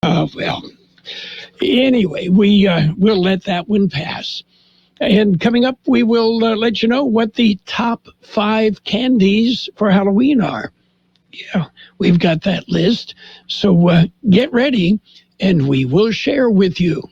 Well, anyway, we'll let that one pass. And coming up, we will let you know what the top 5 candies for Halloween are. Yeah, we've got that list. So get ready, and we will share with you.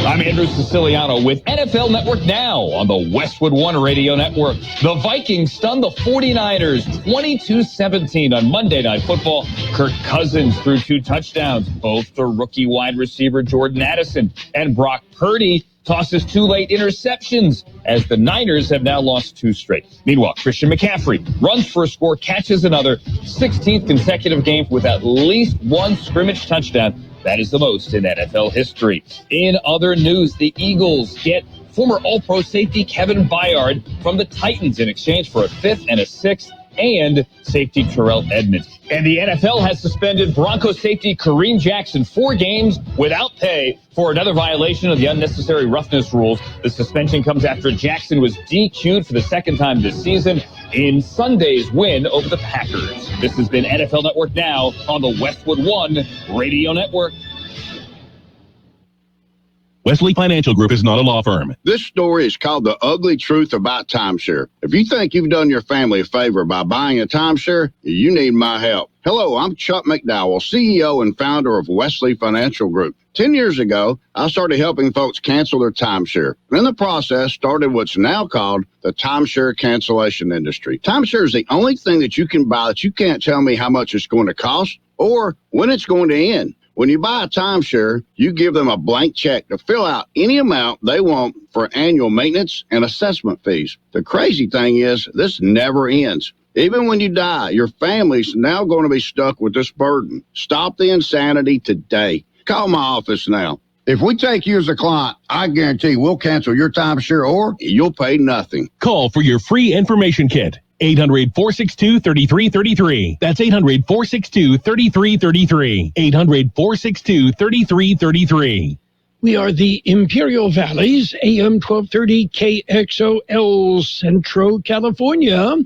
I'm Andrew Siciliano with NFL Network Now on the Westwood One Radio Network. The Vikings stunned the 49ers 22-17 on Monday Night Football. Kirk Cousins threw 2 touchdowns, both to rookie wide receiver Jordan Addison. And Brock Purdy tosses 2 late interceptions as the Niners have now lost 2 straight. Meanwhile, Christian McCaffrey runs for a score, catches another, 16th consecutive game with at least 1 scrimmage touchdown. That is the most in NFL history. In other news, the Eagles get former All-Pro safety Kevin Byard from the Titans in exchange for a 5th and a 6th and safety Terrell Edmonds. And the NFL has suspended Broncos safety Kareem Jackson 4 games without pay for another violation of the unnecessary roughness rules. The suspension comes after Jackson was DQ'd for the 2nd time this season in Sunday's win over the Packers. This has been NFL Network Now on the Westwood One Radio Network. Wesley Financial Group is not a law firm. This story is called The Ugly Truth About Timeshare. If you think you've done your family a favor by buying a timeshare, you need my help. Hello, I'm Chuck McDowell, CEO and founder of Wesley Financial Group. 10 years ago, I started helping folks cancel their timeshare. And in the process, started what's now called the timeshare cancellation industry. Timeshare is the only thing that you can buy that you can't tell me how much it's going to cost or when it's going to end. When you buy a timeshare, you give them a blank check to fill out any amount they want for annual maintenance and assessment fees. The crazy thing is, this never ends. Even when you die, your family's now going to be stuck with this burden. Stop the insanity today. Call my office now. If we take you as a client, I guarantee we'll cancel your timeshare or you'll pay nothing. Call for your free information kit. 800-462-3333. That's 800-462-3333. 800-462-3333. We are the Imperial Valley's AM 1230 KXOL Centro, California.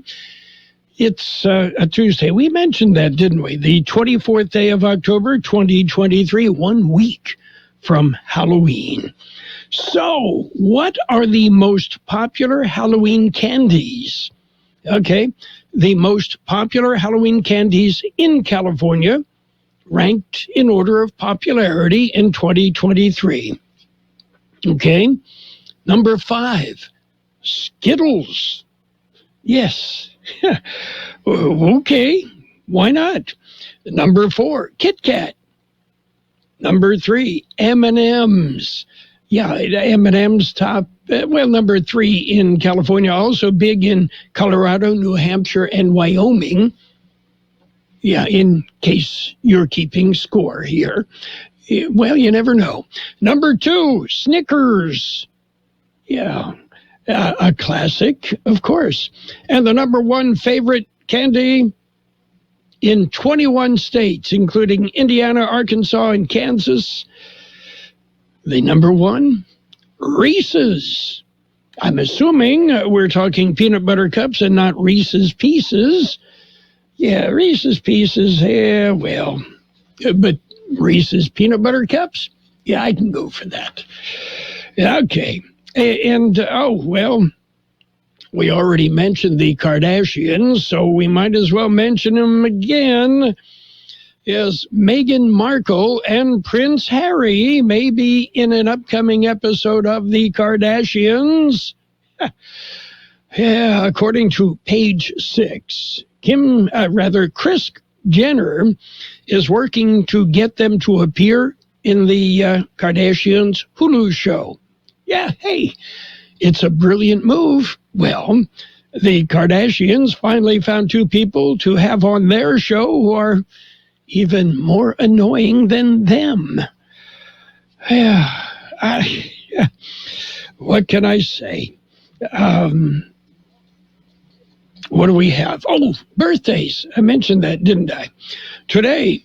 It's a Tuesday. We mentioned that, didn't we? The 24th day of October, 2023, 1 week from Halloween. So, what are the most popular Halloween candies? Okay, the most popular Halloween candies in California, ranked in order of popularity in 2023. Okay, number 5, Skittles. Yes, okay, why not? Number 4, Kit Kat. Number 3, M&M's. Yeah, M&M's top, number 3 in California, also big in Colorado, New Hampshire, and Wyoming. Yeah, in case you're keeping score here. Well, you never know. Number 2, Snickers. Yeah, a classic, of course. And the number 1 favorite candy in 21 states, including Indiana, Arkansas, and Kansas. The number 1, Reese's. I'm assuming we're talking peanut butter cups and not Reese's Pieces. Yeah, Reese's Pieces, yeah, well, but Reese's peanut butter cups? Yeah, I can go for that. Okay, and, we already mentioned the Kardashians, so we might as well mention them again. Yes, Meghan Markle and Prince Harry may be in an upcoming episode of The Kardashians. Yeah, according to Page 6, Kris Jenner is working to get them to appear in the Kardashians Hulu show. Yeah, hey, it's a brilliant move. Well, the Kardashians finally found 2 people to have on their show who are even more annoying than them. What can I say? What do we have? Oh, birthdays. I mentioned that, didn't I? Today,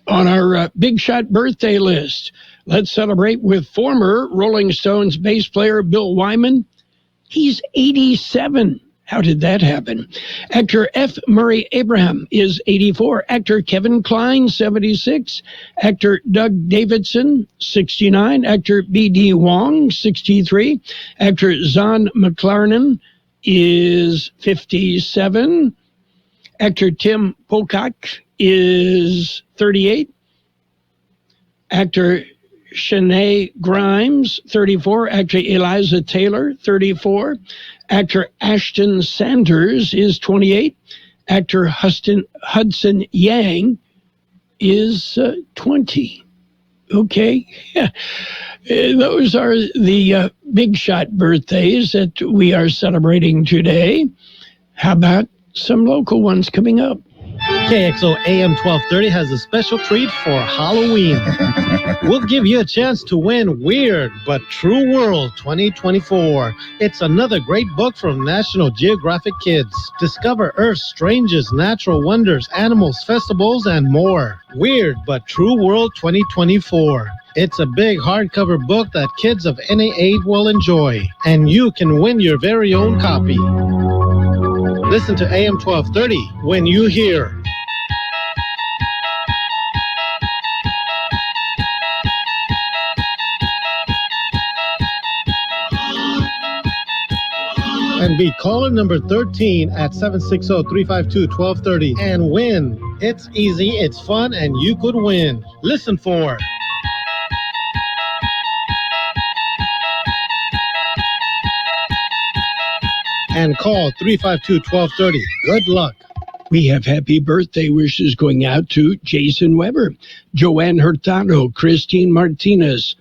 on our Big Shot birthday list, let's celebrate with former Rolling Stones bass player Bill Wyman. He's 87. How did that happen? Actor F. Murray Abraham is 84. Actor Kevin Kline, 76. Actor Doug Davidson, 69. Actor B.D. Wong, 63. Actor Zahn McLaren is 57. Actor Tim Pocock is 38. Actor Shanae Grimes, 34. Actor Eliza Taylor, 34. Actor Ashton Sanders is 28. Actor Hudson Yang is 20. Okay. Those are the big shot birthdays that we are celebrating today. How about some local ones coming up? Kxo AM 1230 has a special treat for Halloween. We'll give you a chance to win Weird But True World 2024. It's another great book from National Geographic Kids. Discover Earth's strangest natural wonders, animals, festivals, and more. Weird But True World 2024. It's a big hardcover book that kids of any age will enjoy, and you can win your very own copy. Listen to AM 1230 when you hear. And be caller number 13 at 760-352-1230 and win. It's easy, it's fun, and you could win. Listen for. And call 352-1230. Good luck. We have happy birthday wishes going out to Jason Weber, Joanne Hurtado, Christine Martinez,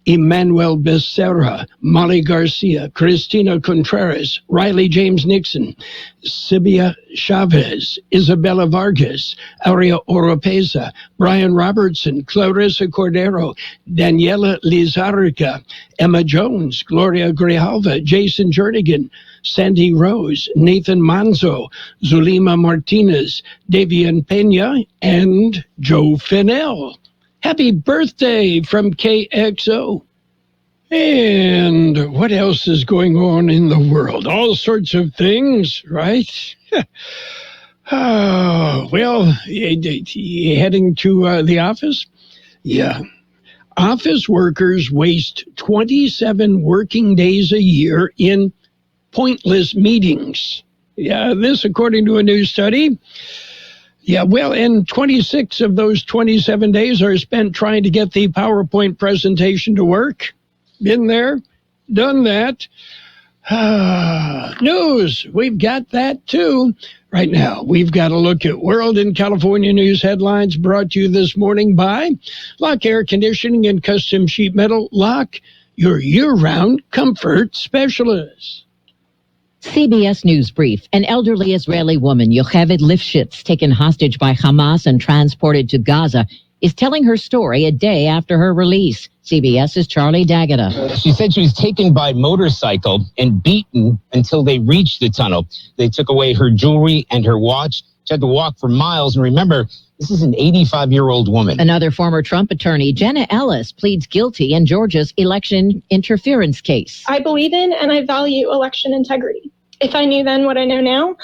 Emmanuel Becerra, Molly Garcia, Cristina Contreras, Riley James Nixon, Sibia Chavez, Isabella Vargas, Aurea Oropeza, Brian Robertson, Clarissa Cordero, Daniela Lizarrica, Emma Jones, Gloria Grijalva, Jason Jernigan, Sandy Rose, Nathan Manzo, Zulima Martinez, Davian Pena, and Joe Fennell. Happy birthday from KXO. And what else is going on in the world? All sorts of things, right? Well, heading to the office? Yeah. Office workers waste 27 working days a year in pointless meetings. Yeah, this according to a new study. Yeah, well, and 26 of those 27 days are spent trying to get the PowerPoint presentation to work. Been there, done that. News, we've got that too. Right now, we've got a look at World and California news headlines brought to you this morning by Lock Air Conditioning and Custom Sheet Metal. Lock, your year-round comfort specialist. CBS News Brief. An elderly Israeli woman, Yocheved Lifshitz, taken hostage by Hamas and transported to Gaza, is telling her story a day after her release. CBS's Charlie D'Agata. She said she was taken by motorcycle and beaten until they reached the tunnel. They took away her jewelry and her watch. She had to walk for miles. And remember, this is an 85-year-old woman. Another former Trump attorney, Jenna Ellis, pleads guilty in Georgia's election interference case. I believe in and I value election integrity. If I knew then what I know now,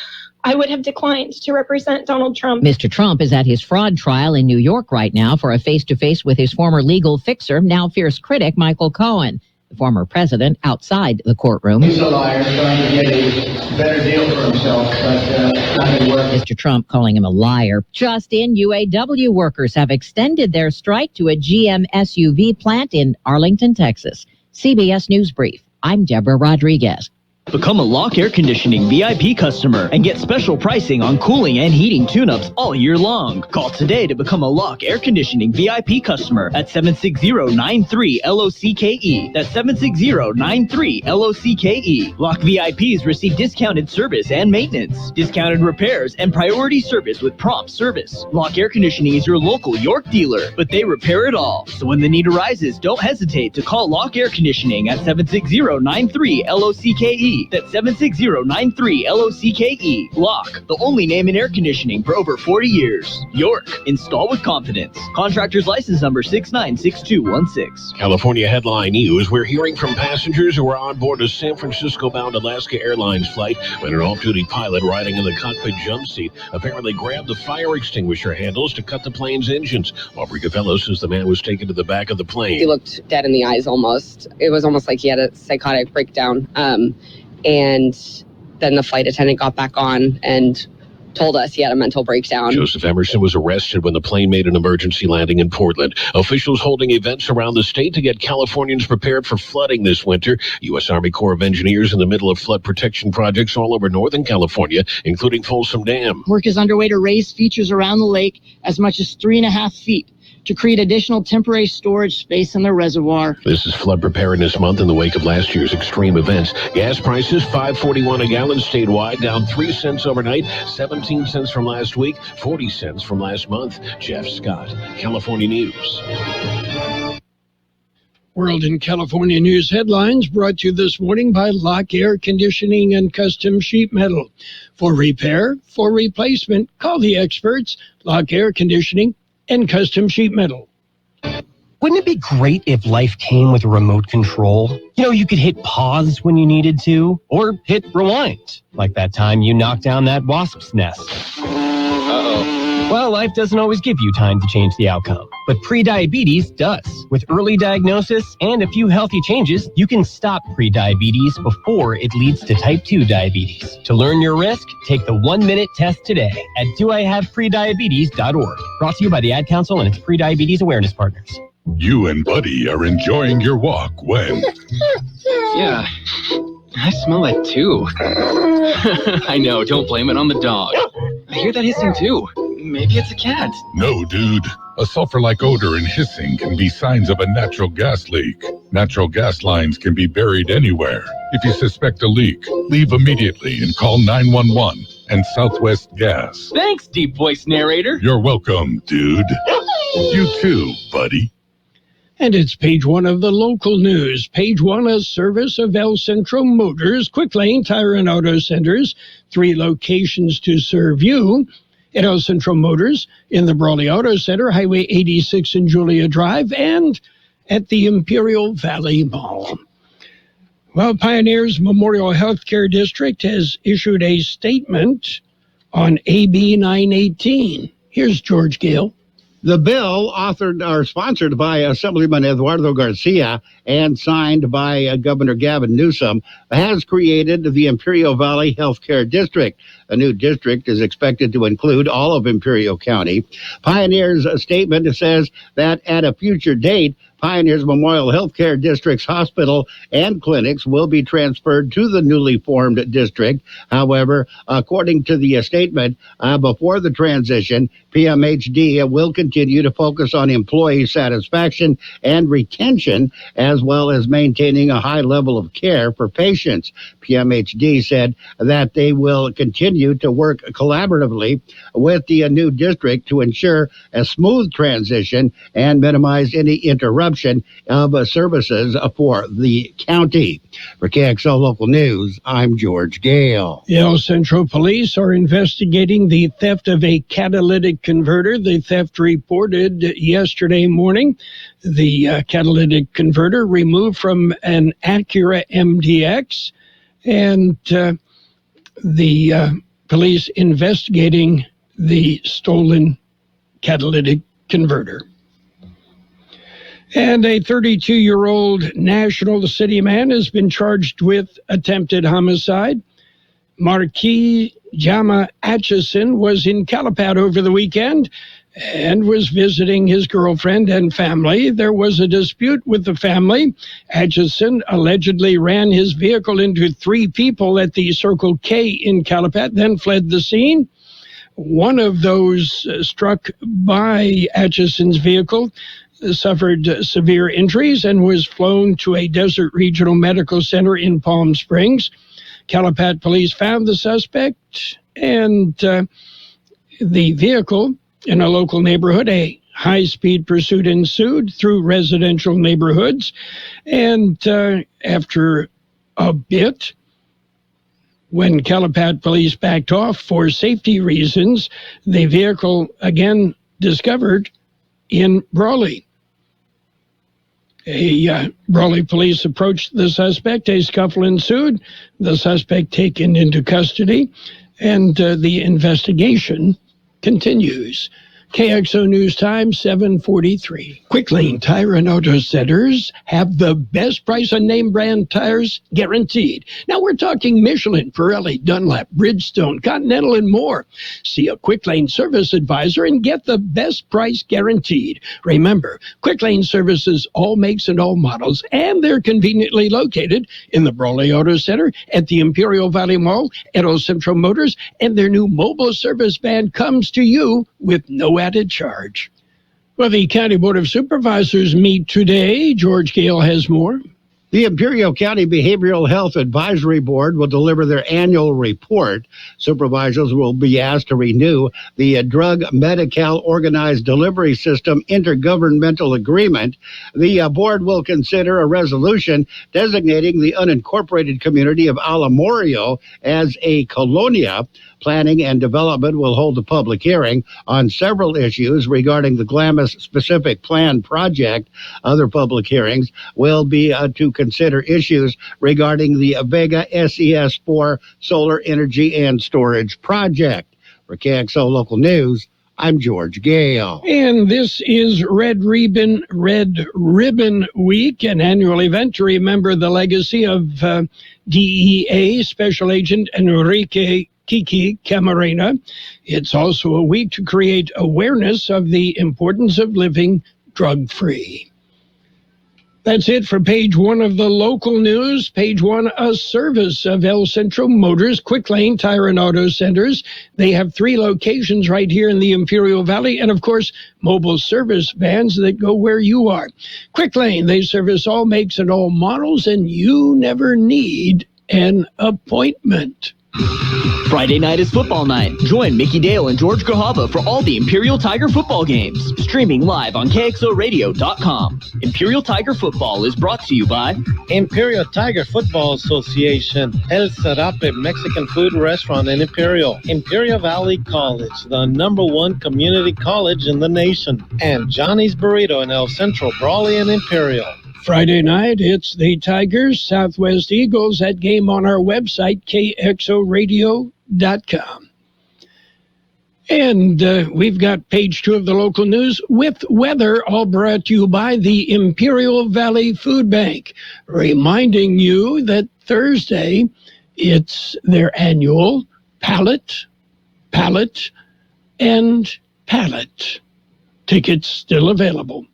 I would have declined to represent Donald Trump. Mr. Trump is at his fraud trial in New York right now for a face-to-face with his former legal fixer, now fierce critic Michael Cohen. The former president outside the courtroom. He's a liar, trying to get a better deal for himself, but nothing worked. Mr. Trump calling him a liar. Just in, UAW workers have extended their strike to a GM SUV plant in Arlington, Texas. CBS News Brief. I'm Deborah Rodriguez. Become a Lock Air Conditioning VIP customer and get special pricing on cooling and heating tune-ups all year long. Call today to become a Lock Air Conditioning VIP customer at 760-93-LOCKE. That's 760-93-LOCKE. Lock VIPs receive discounted service and maintenance, discounted repairs, and priority service with prompt service. Lock Air Conditioning is your local York dealer, but they repair it all. So when the need arises, don't hesitate to call Lock Air Conditioning at 760-93-LOCKE. LOCKE. That's 760-93-LOCKE. Lock, the only name in air conditioning for over 40 years. York, install with confidence. Contractor's license number 696216. California headline news. We're hearing from passengers who were on board a San Francisco-bound Alaska Airlines flight when an off-duty pilot riding in the cockpit jump seat apparently grabbed the fire extinguisher handles to cut the plane's engines. Aubrey Gavello says the man was taken to the back of the plane. He looked dead in the eyes almost. It was almost like he had a psychotic breakdown. And then the flight attendant got back on and told us he had a mental breakdown. Joseph Emerson was arrested when the plane made an emergency landing in Portland. Officials holding events around the state to get Californians prepared for flooding this winter. U.S. Army Corps of Engineers in the middle of flood protection projects all over Northern California, including Folsom Dam. Work is underway to raise features around the lake as much as 3.5 feet to create additional temporary storage space in the reservoir. This is Flood Preparedness Month in the wake of last year's extreme events. Gas prices, $5.41 a gallon statewide, down 3 cents overnight, 17 cents from last week, 40 cents from last month. Jeff Scott, California News. World and California News headlines brought to you this morning by Lock Air Conditioning and Custom Sheet Metal. For repair, for replacement, call the experts, Lock Air Conditioning and Custom Sheet Metal. Wouldn't it be great if life came with a remote control? You know, you could hit pause when you needed to, or hit rewind, like that time you knocked down that wasp's nest. Well, life doesn't always give you time to change the outcome, but prediabetes does. With early diagnosis and a few healthy changes, you can stop prediabetes before it leads to type 2 diabetes. To learn your risk, take the 1-minute test today at doihaveprediabetes.org. Brought to you by the Ad Council and its prediabetes awareness partners. You and Buddy are enjoying your walk when... Yeah, I smell that too. I know, don't blame it on the dog. I hear that hissing too. Maybe it's a cat. No, dude. A sulfur-like odor and hissing can be signs of a natural gas leak. Natural gas lines can be buried anywhere. If you suspect a leak, leave immediately and call 911 and Southwest Gas. Thanks, deep voice narrator. You're welcome, dude. You too, buddy. And it's page 1 of the local news. Page 1, a service of El Centro Motors, Quick Lane Tire and Auto Centers, 3 locations to serve you. At El Centro Motors, in the Brawley Auto Center, Highway 86 and Julia Drive, and at the Imperial Valley Mall. Well, Pioneers Memorial Healthcare District has issued a statement on AB 918. Here's George Gale. The bill, authored or sponsored by Assemblyman Eduardo Garcia and signed by Governor Gavin Newsom, has created the Imperial Valley Healthcare District. A new district is expected to include all of Imperial County. Pioneer's statement says that at a future date, Pioneers Memorial Healthcare District's hospital and clinics will be transferred to the newly formed district. However, according to the statement, before the transition, PMHD will continue to focus on employee satisfaction and retention, as well as maintaining a high level of care for patients. PMHD said that they will continue to work collaboratively with the new district to ensure a smooth transition and minimize any interruption of services for the county. For KXO Local News, I'm George Gale. The El Centro Police are investigating the theft of a catalytic converter. The theft reported yesterday morning. The catalytic converter removed from an Acura MDX, and the police investigating the stolen catalytic converter. And a 32-year-old National City man has been charged with attempted homicide. Marquis Jama Atchison was in Calapat over the weekend and was visiting his girlfriend and family. There was a dispute with the family. Atchison allegedly ran his vehicle into 3 people at the Circle K in Calapat, then fled the scene. One of those struck by Atchison's vehicle suffered severe injuries and was flown to a Desert Regional Medical Center in Palm Springs. Calapat police found the suspect and the vehicle in a local neighborhood. A high-speed pursuit ensued through residential neighborhoods, and after a bit, When Calipat police backed off for safety reasons, the vehicle again discovered in Brawley. Brawley police approached the suspect. A scuffle ensued. The suspect taken into custody, and the investigation continues. KXO News Time, 7:43. Quick Lane Tire and Auto Centers have the best price on name brand tires guaranteed. Now we're talking Michelin, Pirelli, Dunlop, Bridgestone, Continental, and more. See a Quick Lane service advisor and get the best price guaranteed. Remember, Quick Lane services all makes and all models, and they're conveniently located in the Brawley Auto Center, at the Imperial Valley Mall, at El Centro Motors, and their new mobile service van comes to you with no added charge. Well, the County Board of Supervisors meet today. George Gale has more. The Imperial County Behavioral Health Advisory Board will deliver their annual report. Supervisors will be asked to renew the Drug Medi-Cal Organized Delivery System Intergovernmental Agreement. The board will consider a resolution designating the unincorporated community of Alamorio as a colonia. Planning and Development will hold a public hearing on several issues regarding the Glamis Specific Plan project. Other public hearings will be to consider issues regarding the Vega SES4 solar energy and storage project. For KXO Local News, I'm George Gale. And this is Red Ribbon Week, an annual event to remember the legacy of DEA Special Agent Enrique Kiki Camarena. It's also a week to create awareness of the importance of living drug-free. That's it for page one of the local news. Page one, a service of El Centro Motors, Quick Lane Tire and Auto Centers. They have 3 locations right here in the Imperial Valley, and of course, mobile service vans that go where you are. Quick Lane, they service all makes and all models, and you never need an appointment. Friday night is football night. Join Mickey Dale and George Grahava for all the Imperial Tiger football games. Streaming live on KXORadio.com. Imperial Tiger Football is brought to you by Imperial Tiger Football Association, El Serape Mexican Food Restaurant in Imperial Valley College, the #1 community college in the nation, and Johnny's Burrito in El Centro, Brawley, and Imperial. Friday night, it's the Tigers, Southwest Eagles. That game on our website, KXORadio.com. And we've got page 2 of the local news with weather, all brought to you by the Imperial Valley Food Bank, reminding you that Thursday, it's their annual pallet, and pallet. Tickets still available.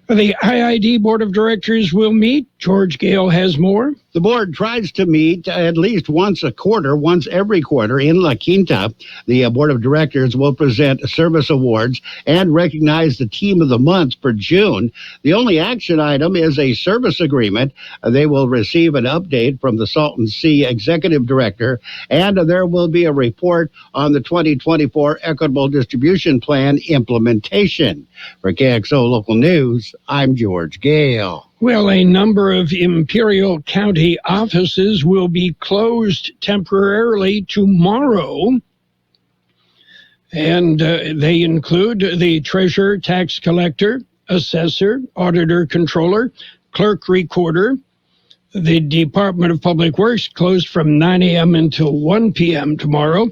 The IID Board of Directors will meet. George Gale has more. The board tries to meet at least once every quarter in La Quinta. The board of directors will present service awards and recognize the team of the month for June. The only action item is a service agreement. They will receive an update from the Salton Sea executive director, and there will be a report on the 2024 Equitable Distribution Plan implementation. For KXO Local News, I'm George Gale. Well, a number of Imperial County offices will be closed temporarily tomorrow. And they include the treasurer, tax collector, assessor, auditor, controller, clerk, recorder. The Department of Public Works closed from 9 a.m. until 1 p.m. tomorrow.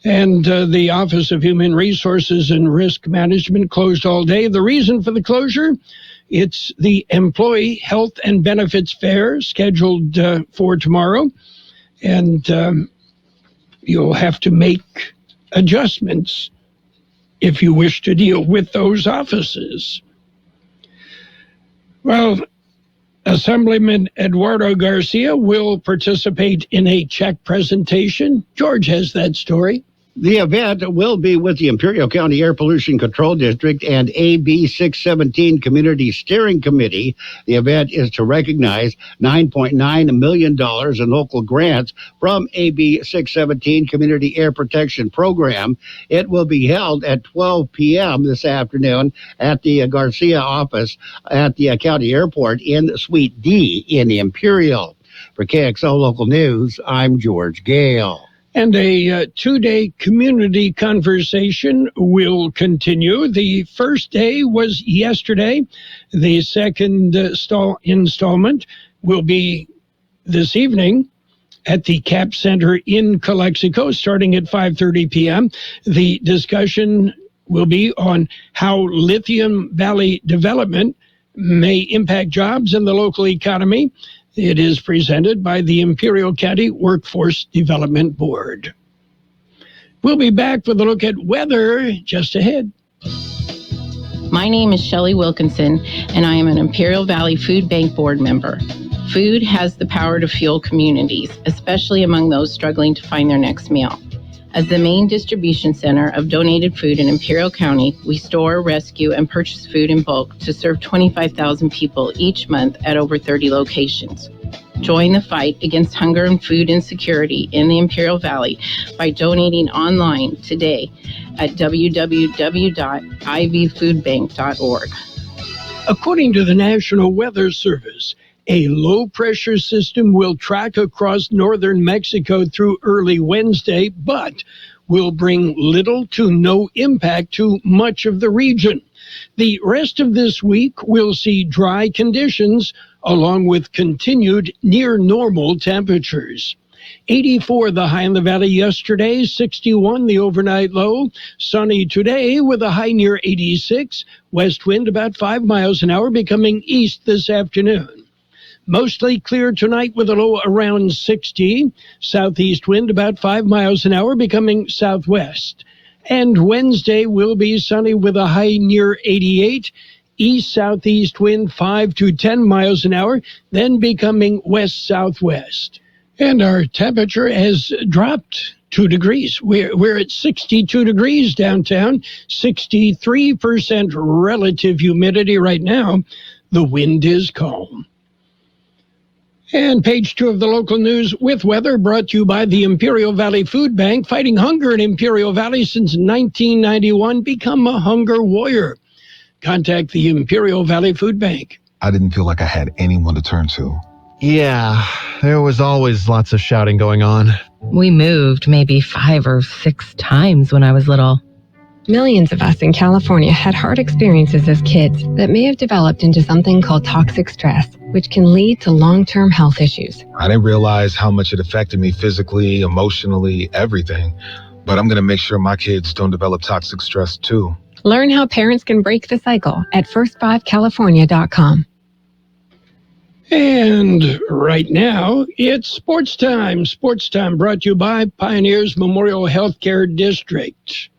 And the Office of Human Resources and Risk Management closed all day. The reason for the closure? It's the Employee Health and Benefits Fair scheduled for tomorrow. And you'll have to make adjustments if you wish to deal with those offices. Well, Assemblyman Eduardo Garcia will participate in a check presentation. George has that story. The event will be with the Imperial County Air Pollution Control District and AB 617 Community Steering Committee. The event is to recognize $9.9 million in local grants from AB 617 Community Air Protection Program. It will be held at 12 p.m. this afternoon at the Garcia office at the county airport in Suite D in Imperial. For KXO Local News, I'm George Gale. And a two-day community conversation will continue. The first day was yesterday. The second installment will be this evening at the CAP Center in Calexico, starting at 5:30 p.m. The discussion will be on how Lithium Valley development may impact jobs in the local economy. It is presented by the Imperial County Workforce Development Board. We'll be back with a look at weather just ahead. My name is Shelley Wilkinson, and I am an Imperial Valley Food Bank Board member. Food has the power to fuel communities, especially among those struggling to find their next meal. As the main distribution center of donated food in Imperial County, we store, rescue, and purchase food in bulk to serve 25,000 people each month at over 30 locations. Join the fight against hunger and food insecurity in the Imperial Valley by donating online today at www.ivfoodbank.org. According to the National Weather Service, a low-pressure system will track across northern Mexico through early Wednesday, but will bring little to no impact to much of the region. The rest of this week will see dry conditions along with continued near-normal temperatures. 84 the high in the valley yesterday, 61 the overnight low. Sunny today with a high near 86. West wind about 5 miles an hour, becoming east this afternoon. Mostly clear tonight with a low around 60. Southeast wind about 5 miles an hour, becoming southwest. And Wednesday will be sunny with a high near 88. East-southeast wind 5 to 10 miles an hour, then becoming west-southwest. And our temperature has dropped 2 degrees. We're at 62 degrees downtown, 63% relative humidity right now. The wind is calm. And page 2 of the local news with weather brought to you by the Imperial Valley Food Bank. Fighting hunger in Imperial Valley since 1991. Become a hunger warrior. Contact the Imperial Valley Food Bank. I didn't feel like I had anyone to turn to. Yeah, there was always lots of shouting going on. We moved maybe 5 or 6 times when I was little. Millions of us in California had hard experiences as kids that may have developed into something called toxic stress, which can lead to long-term health issues. I didn't realize how much it affected me physically, emotionally, everything. But I'm going to make sure my kids don't develop toxic stress too. Learn how parents can break the cycle at first5california.com. And right now, it's sports time. Sports time brought to you by Pioneers Memorial Healthcare District.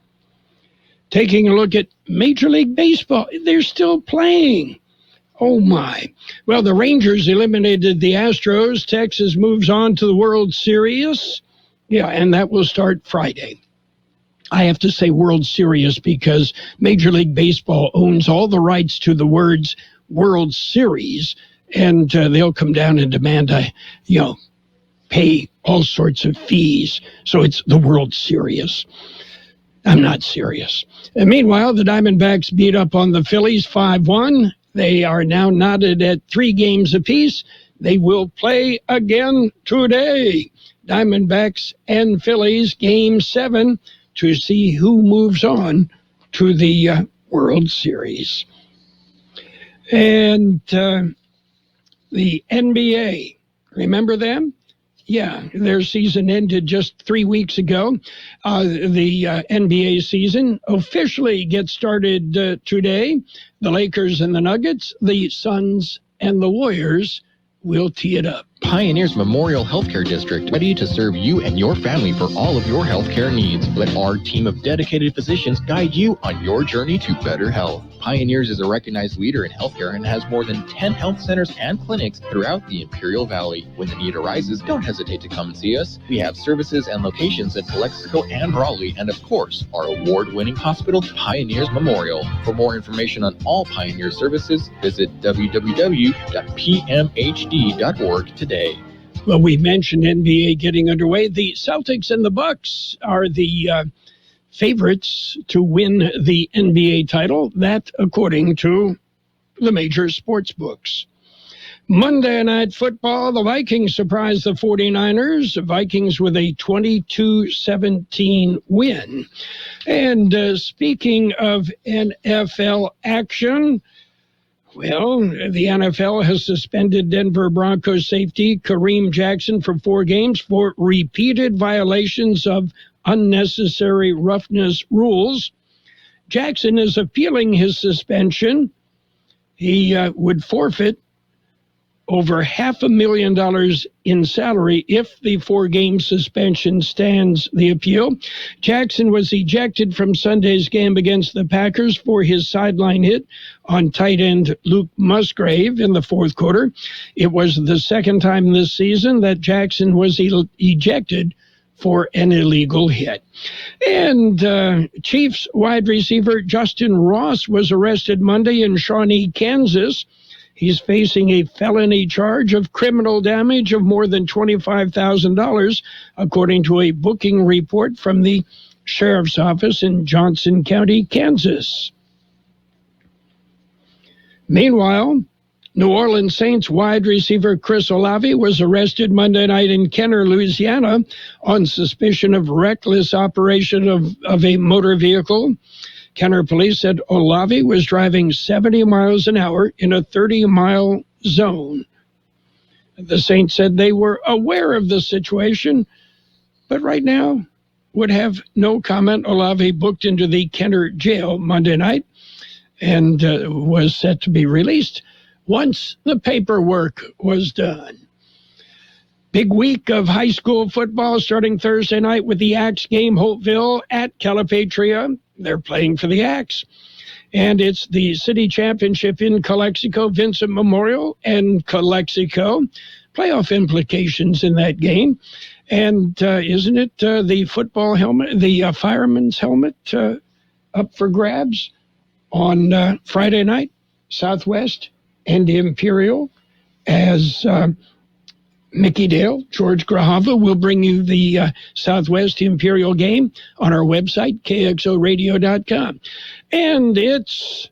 Taking a look at Major League Baseball, they're still playing. Oh, my. Well, the Rangers eliminated the Astros. Texas moves on to the World Series. Yeah, and that will start Friday. I have to say World Series because Major League Baseball owns all the rights to the words World Series, and they'll come down and demand pay all sorts of fees. So it's the World Series. I'm not serious. And meanwhile, the Diamondbacks beat up on the Phillies 5-1. They are now knotted at 3 games apiece. They will play again today. Diamondbacks and Phillies, Game 7, to see who moves on to the World Series. And the NBA, remember them? Yeah, their season ended just 3 weeks ago. The NBA season officially gets started today. The Lakers and the Nuggets, the Suns and the Warriors will tee it up. Pioneers Memorial Healthcare District, ready to serve you and your family for all of your healthcare needs. Let our team of dedicated physicians guide you on your journey to better health. Pioneers is a recognized leader in healthcare and has more than 10 health centers and clinics throughout the Imperial Valley. When the need arises, don't hesitate to come and see us. We have services and locations at Calexico and Raleigh, and of course, our award-winning hospital, Pioneers Memorial. For more information on all Pioneer services, visit www.pmhd.org today. Well, we mentioned NBA getting underway. The Celtics and the Bucks are the favorites to win the NBA title. That, according to the major sports books. Monday Night Football, the Vikings surprised the 49ers. The Vikings with a 22-17 win. And speaking of NFL action, well, the NFL has suspended Denver Broncos safety Kareem Jackson for 4 games for repeated violations of unnecessary roughness rules. Jackson is appealing his suspension. He would forfeit over $500,000 in salary if the 4-game suspension stands the appeal. Jackson was ejected from Sunday's game against the Packers for his sideline hit on tight end Luke Musgrave in the fourth quarter. It was the second time this season that Jackson was ejected for an illegal hit. And Chiefs wide receiver Justin Ross was arrested Monday in Shawnee, Kansas. He's facing a felony charge of criminal damage of more than $25,000, according to a booking report from the sheriff's office in Johnson County, Kansas. Meanwhile, New Orleans Saints wide receiver Chris Olave was arrested Monday night in Kenner, Louisiana, on suspicion of reckless operation of a motor vehicle. Kenner police said Olave was driving 70 miles an hour in a 30-mile zone. The Saints said they were aware of the situation, but right now would have no comment. Olave booked into the Kenner jail Monday night and was set to be released once the paperwork was done. Big week of high school football starting Thursday night with the Axe game, Holtville at Calipatria. They're playing for the Axe. And it's the city championship in Calexico, Vincent Memorial and Calexico. Playoff implications in that game. And isn't it the football helmet, the fireman's helmet up for grabs on Friday night? Southwest and Imperial, as Mickey Dale, George Grahava will bring you the Southwest Imperial game on our website, kxoradio.com. And it's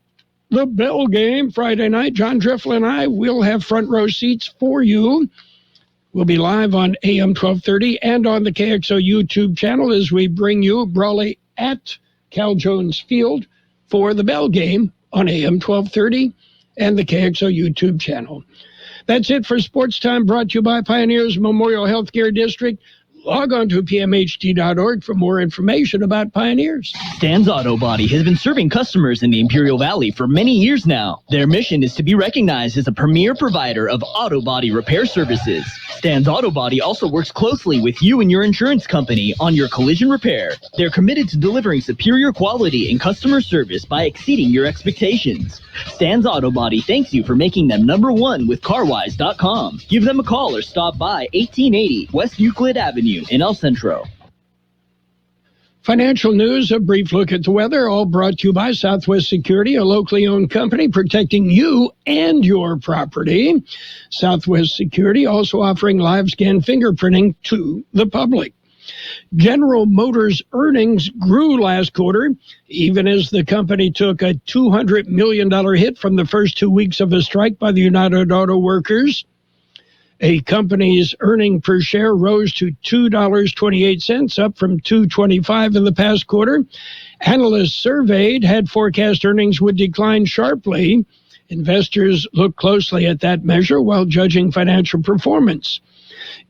the Bell game Friday night. John Drifle and I will have front row seats for you. We'll be live on AM 1230 and on the KXO YouTube channel as we bring you Brawley at Cal Jones Field for the Bell game on AM 1230 and the KXO YouTube channel. That's it for Sports Time, brought to you by Pioneers Memorial Healthcare District. Log on to pmht.org for more information about Pioneers. Stan's Auto Body has been serving customers in the Imperial Valley for many years now. Their mission is to be recognized as a premier provider of auto body repair services. Stan's Auto Body also works closely with you and your insurance company on your collision repair. They're committed to delivering superior quality and customer service by exceeding your expectations. Stan's Auto Body thanks you for making them #1 with CarWise.com. Give them a call or stop by 1880 West Euclid Avenue in El Centro. Financial news, a brief look at the weather, all brought to you by Southwest Security, a locally owned company protecting you and your property. Southwest Security also offering live scan fingerprinting to the public. General Motors earnings grew last quarter, even as the company took a $200 million hit from the first 2 weeks of a strike by the United Auto Workers. A company's earning per share rose to $2.28, up from $2.25 in the past quarter. Analysts surveyed had forecast earnings would decline sharply. Investors look closely at that measure while judging financial performance.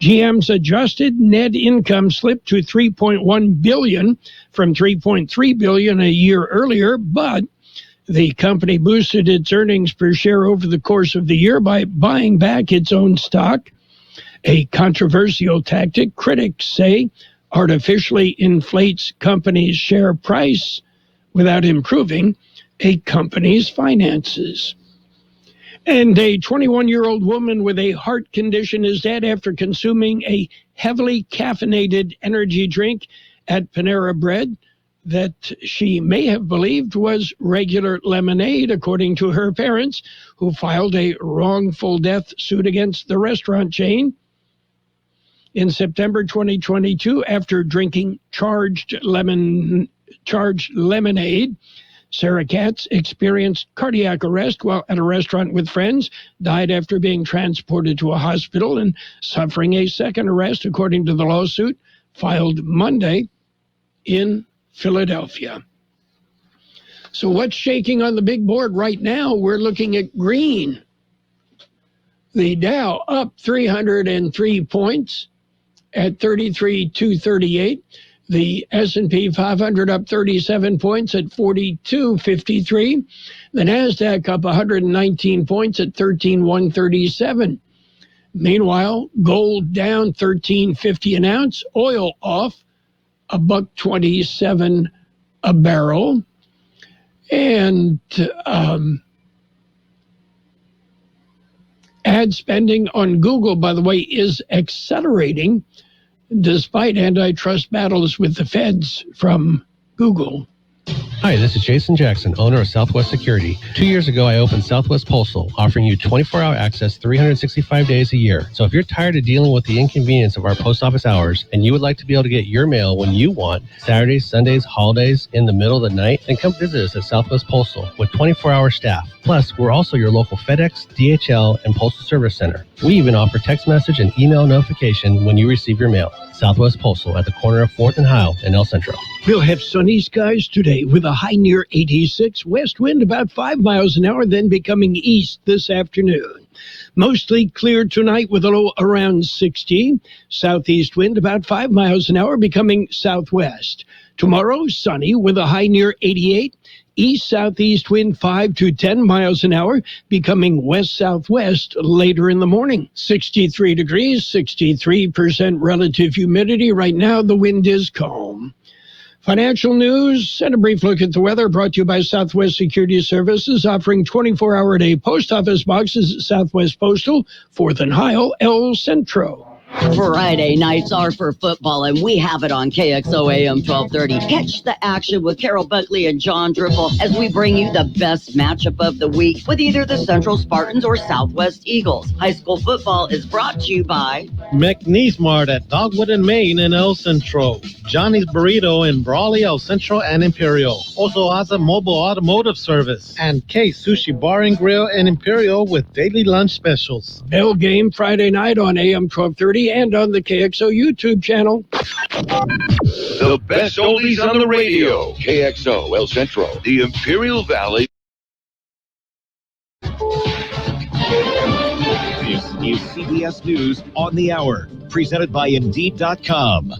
GM's adjusted net income slipped to $3.1 billion from $3.3 billion a year earlier, but the company boosted its earnings per share over the course of the year by buying back its own stock, a controversial tactic critics say artificially inflates company's share price without improving a company's finances. And a 21-year-old woman with a heart condition is dead after consuming a heavily caffeinated energy drink at Panera Bread that she may have believed was regular lemonade, according to her parents, who filed a wrongful death suit against the restaurant chain. In September 2022, after drinking charged lemonade, Sarah Katz experienced cardiac arrest while at a restaurant with friends, died after being transported to a hospital and suffering a second arrest, according to the lawsuit filed Monday in Philadelphia. So what's shaking on the big board right now? We're looking at green. The Dow up 303 points at 33,238. The S&P 500 up 37 points at 42.53. The NASDAQ up 119 points at 13,137. Meanwhile, gold down 13.50 an ounce, oil off $1.27 a barrel. And ad spending on Google, by the way, is accelerating despite antitrust battles with the feds from Google. Hi, this is Jason Jackson, owner of Southwest Security. 2 years ago, I opened Southwest Postal, offering you 24-hour access 365 days a year. So if you're tired of dealing with the inconvenience of our post office hours and you would like to be able to get your mail when you want, Saturdays, Sundays, holidays, in the middle of the night, then come visit us at Southwest Postal with 24-hour staff. Plus, we're also your local FedEx, DHL, and Postal Service Center. We even offer text message and email notification when you receive your mail. Southwest Postal at the corner of 4th and Heil in El Centro. We'll have sunny skies today with a high near 86, west wind about 5 miles an hour, then becoming east this afternoon. Mostly clear tonight with a low around 60. Southeast wind about 5 miles an hour, becoming southwest. Tomorrow, sunny with a high near 88. East-southeast wind 5 to 10 miles an hour, becoming west-southwest later in the morning. 63 degrees, 63% relative humidity. Right now, the wind is calm. Financial news and a brief look at the weather brought to you by Southwest Security Services, offering 24-hour-a-day post office boxes at Southwest Postal, 4th and Heil, El Centro. Friday nights are for football, and we have it on Kxo AM 1230. Catch the action with Carroll, Buckley, and John Dripple as we bring you the best matchup of the week with either the Central Spartans or Southwest Eagles. High school football is brought to you by McNeese Mart at Dogwood and Main in El Centro. Johnny's Burrito in Brawley, El Centro, and Imperial. Also Asa Mobile Automotive Service. And K Sushi Bar and Grill in Imperial with daily lunch specials. Bell game Friday night on AM 1230 and on the KXO YouTube channel. The best oldies on the radio. KXO, El Centro, the Imperial Valley. This is CBS News on the Hour, presented by Indeed.com.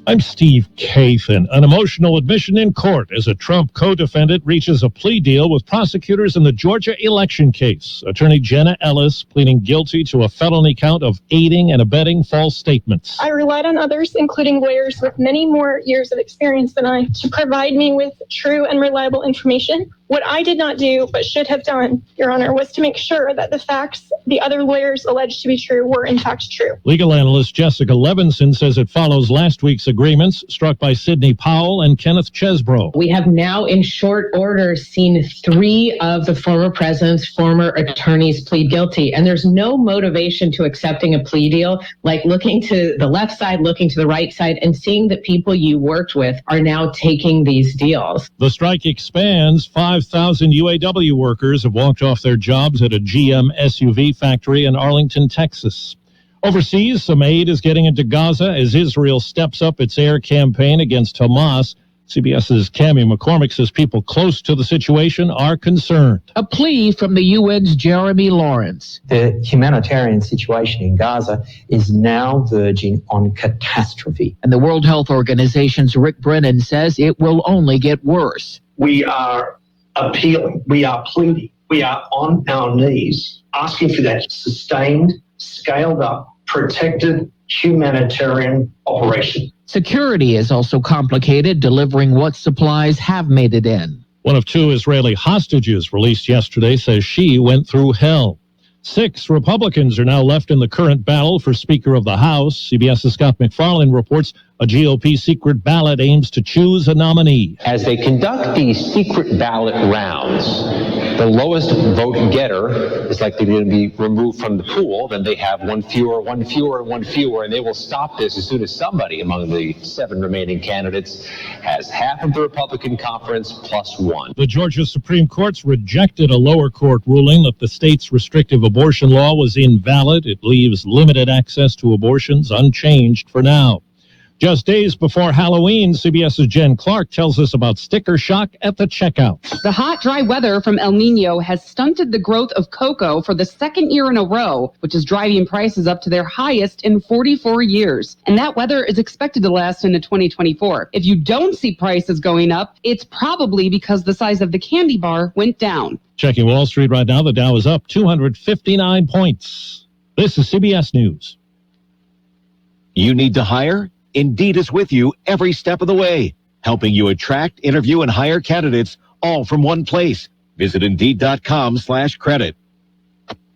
I'm Steve Kathan. An emotional admission in court as a Trump co-defendant reaches a plea deal with prosecutors in the Georgia election case. Attorney Jenna Ellis pleading guilty to a felony count of aiding and abetting false statements. I relied on others, including lawyers with many more years of experience than I, to provide me with true and reliable information. What I did not do, but should have done, Your Honor, was to make sure that the facts the other lawyers alleged to be true were in fact true. Legal analyst Jessica Levinson says it follows last week's agreements struck by Sidney Powell and Kenneth Chesbrough. We have now, in short order, seen 3 of the former president's former attorneys plead guilty. And there's no motivation to accepting a plea deal like looking to the left side, looking to the right side, and seeing that people you worked with are now taking these deals. The strike expands. 5,000 UAW workers have walked off their jobs at a GM SUV factory in Arlington, Texas. Overseas, some aid is getting into Gaza as Israel steps up its air campaign against Hamas. CBS's Cammie McCormick says people close to the situation are concerned. A plea from the UN's Jeremy Lawrence. The humanitarian situation in Gaza is now verging on catastrophe. And the World Health Organization's Rick Brennan says it will only get worse. We are appealing, we are pleading, we are on our knees asking for that sustained, scaled up, protected humanitarian operation. Security is also complicated, delivering what supplies have made it in. One of 2 Israeli hostages released yesterday says she went through hell. 6 Republicans are now left in the current battle for Speaker of the House. CBS's Scott McFarlane reports A GOP secret ballot aims to choose a nominee. As they conduct these secret ballot rounds, the lowest vote getter is likely to be removed from the pool. Then they have one fewer, and they will stop this as soon as somebody among the 7 remaining candidates has half of the Republican conference plus 1. The Georgia Supreme Court's rejected a lower court ruling that the state's restrictive abortion law was invalid. It leaves limited access to abortions unchanged for now. Just days before Halloween, CBS's Jen Clark tells us about sticker shock at the checkout. The hot, dry weather from El Nino has stunted the growth of cocoa for the second year in a row, which is driving prices up to their highest in 44 years. And that weather is expected to last into 2024. If you don't see prices going up, it's probably because the size of the candy bar went down. Checking Wall Street right now, the Dow is up 259 points. This is CBS News. You need to hire? Indeed is with you every step of the way, helping you attract, interview, and hire candidates all from one place. Visit Indeed.com/credit.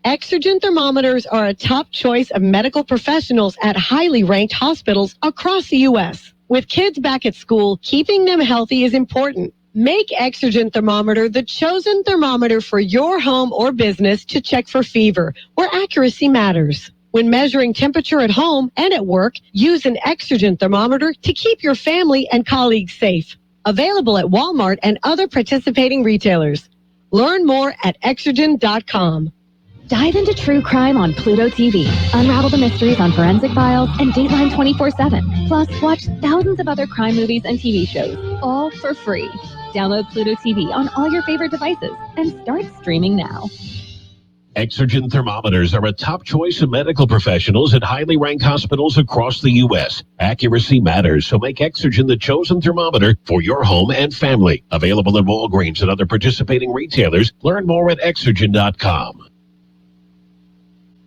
Exergen thermometers are a top choice of medical professionals at highly ranked hospitals across the U.S. With kids back at school, keeping them healthy is important. Make Exergen thermometer the chosen thermometer for your home or business to check for fever, where accuracy matters. When measuring temperature at home and at work, use an Exergen thermometer to keep your family and colleagues safe. Available at Walmart and other participating retailers. Learn more at Exergen.com. Dive into true crime on Pluto TV. Unravel the mysteries on Forensic Files and Dateline 24/7. Plus, watch thousands of other crime movies and TV shows, all for free. Download Pluto TV on all your favorite devices and start streaming now. Exergen thermometers are a top choice of medical professionals at highly ranked hospitals across the U.S. Accuracy matters, so make Exergen the chosen thermometer for your home and family. Available at Walgreens and other participating retailers. Learn more at Exergen.com.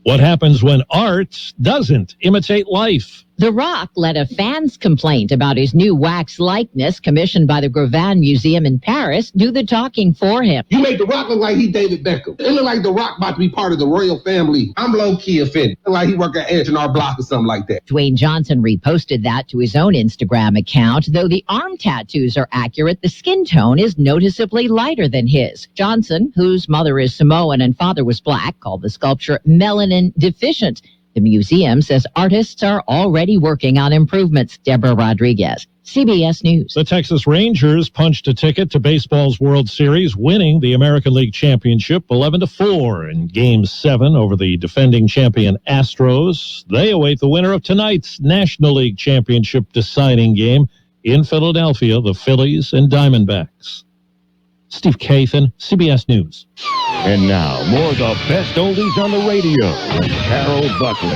What happens when art doesn't imitate life? The Rock led a fan's complaint about his new wax likeness commissioned by the Gravin Museum in Paris do the talking for him. You made The Rock look like he David Beckham. It looked like The Rock about to be part of the royal family. I'm low-key offended. Like he work at H&R Block or something like that. Dwayne Johnson reposted that to his own Instagram account. Though the arm tattoos are accurate, the skin tone is noticeably lighter than his. Johnson, whose mother is Samoan and father was black, called the sculpture melanin deficient. The museum says artists are already working on improvements. Deborah Rodriguez, CBS News. The Texas Rangers punched a ticket to baseball's World Series, winning the American League Championship 11-4 in Game 7 over the defending champion Astros. They await the winner of tonight's National League Championship deciding game in Philadelphia, the Phillies and Diamondbacks. Steve Kathan, CBS News. And now, more of the best oldies on the radio. Carroll Buckley.